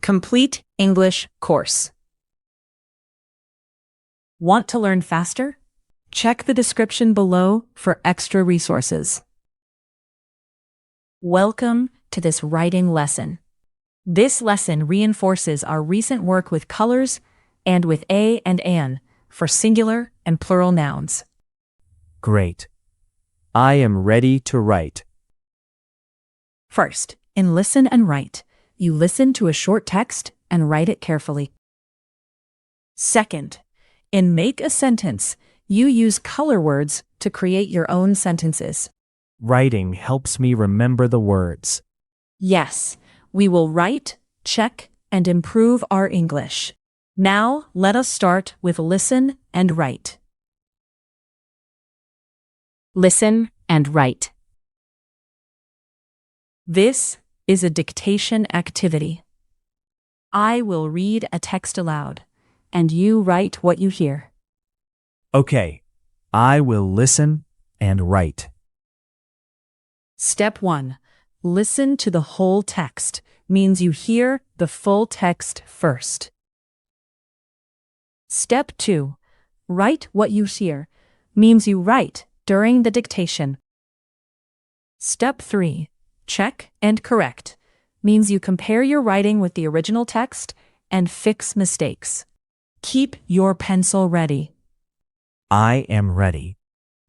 Complete English course. Want to learn faster? Check the description below for extra resources. Welcome to this writing lesson. This lesson reinforces our recent work with colors and with a and an for singular and plural nouns. Great. I am ready to write. First, in listen and write, you listen to a short text and write it carefully. Second, in make a sentence, you use color words to create your own sentences. Writing helps me remember the words. Yes, we will write, check, and improve our English. Now, let us start with listen and write. Listen and write. This is a dictation activity. I will read a text aloud, and you write what you hear. Okay, I will listen and write. Step 1. Listen to the whole text means you hear the full text first. Step 2. Write what you hear means you write during the dictation. Step 3. Check and correct means you compare your writing with the original text and fix mistakes. Keep your pencil ready. I am ready.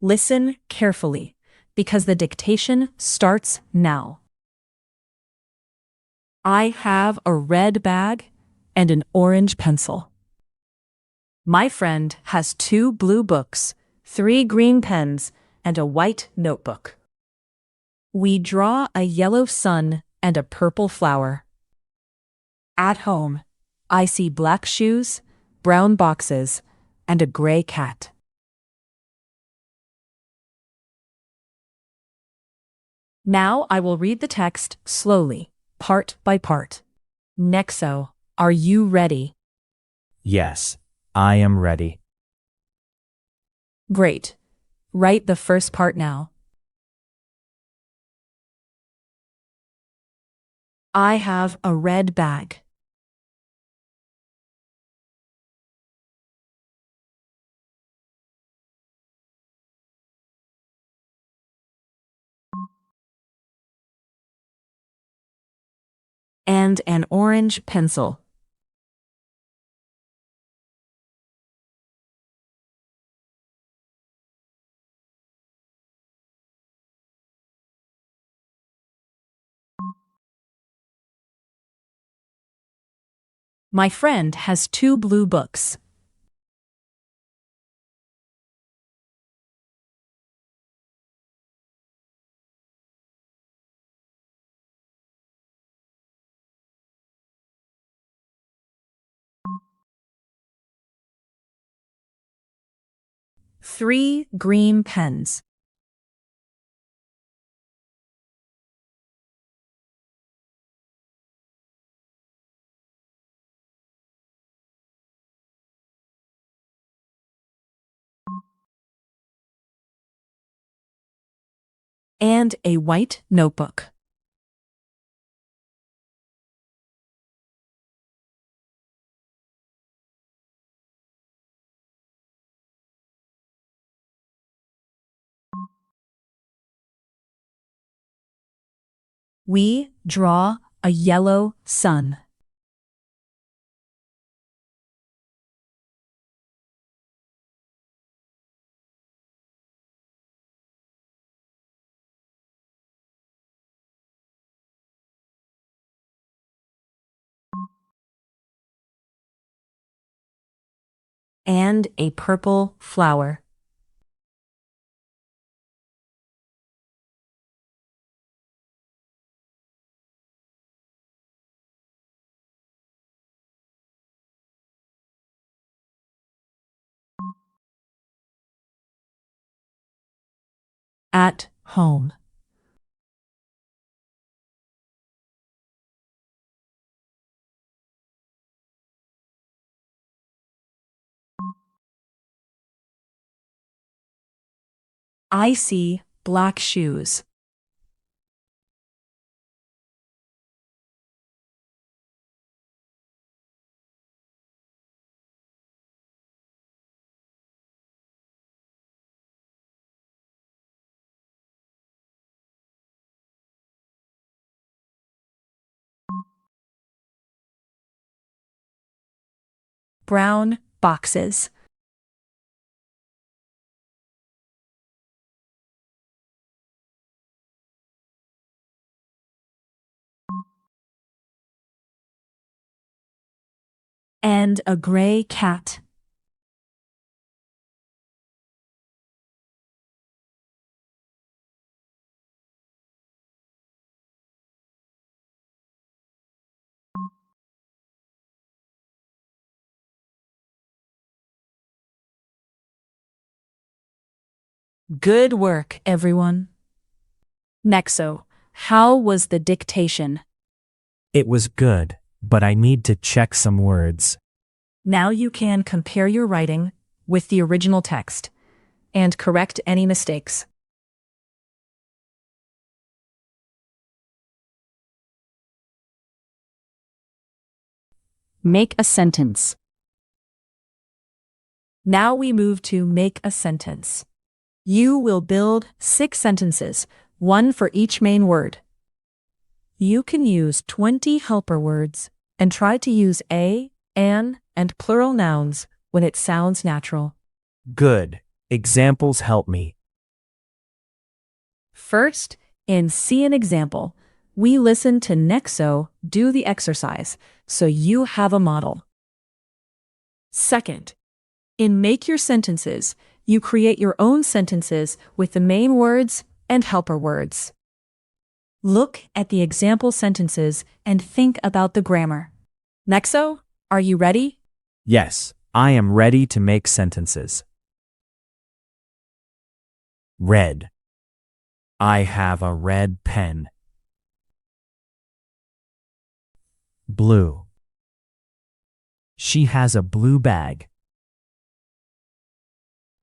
Listen carefully because the dictation starts now. I have a red bag and an orange pencil. My friend has 2 blue books, 3 green pens, and a white notebook. We draw a yellow sun and a purple flower. At home, I see black shoes, brown boxes, and a gray cat. Now I will read the text slowly, part by part. Nexo, are you ready? Yes, I am ready. Great. Write the first part now. I have a red bag. And an orange pencil. My friend has 2 blue books. Three green pens. And a white notebook. We draw a yellow sun. And a purple flower. At home. I see black shoes. brown boxes. And a gray cat. Good work, everyone. Nexo, how was the dictation? It was good, but I need to check some words. Now you can compare your writing with the original text and correct any mistakes. Make a sentence. Now we move to make a sentence. You will build 6 sentences, 1 for each main word. You can use 20 helper words and try to use a, an, and plural nouns when it sounds natural. Good. Examples help me. First, in See an Example, we listen to Nexo do the exercise, so you have a model. Second, in Make Your Sentences, you create your own sentences with the main words and helper words. Look at the example sentences and think about the grammar. Nexo, are you ready? Yes, I am ready to make sentences. Red. I have a red pen. Blue. She has a blue bag.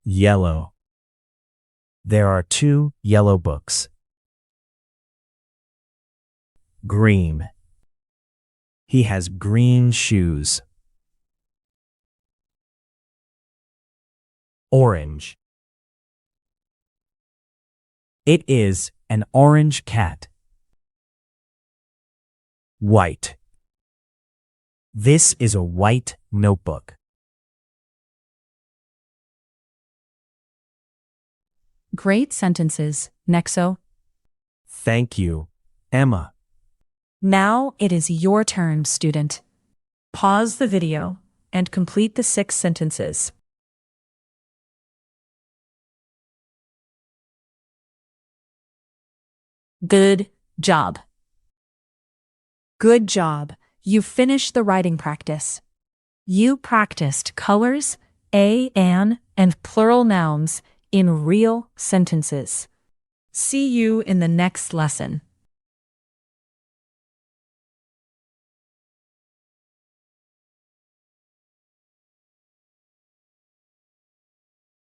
Yellow. There are 2 yellow books. Green. He has green shoes. Orange. It is an orange cat. White. This is a white notebook. Great sentences, Nexo. Thank you, Emma. Now it is your turn, student. Pause the video and complete the 6 sentences. Good job. Good job. You finished the writing practice. You practiced colors, a, an, and plural nouns in real sentences. See you in the next lesson.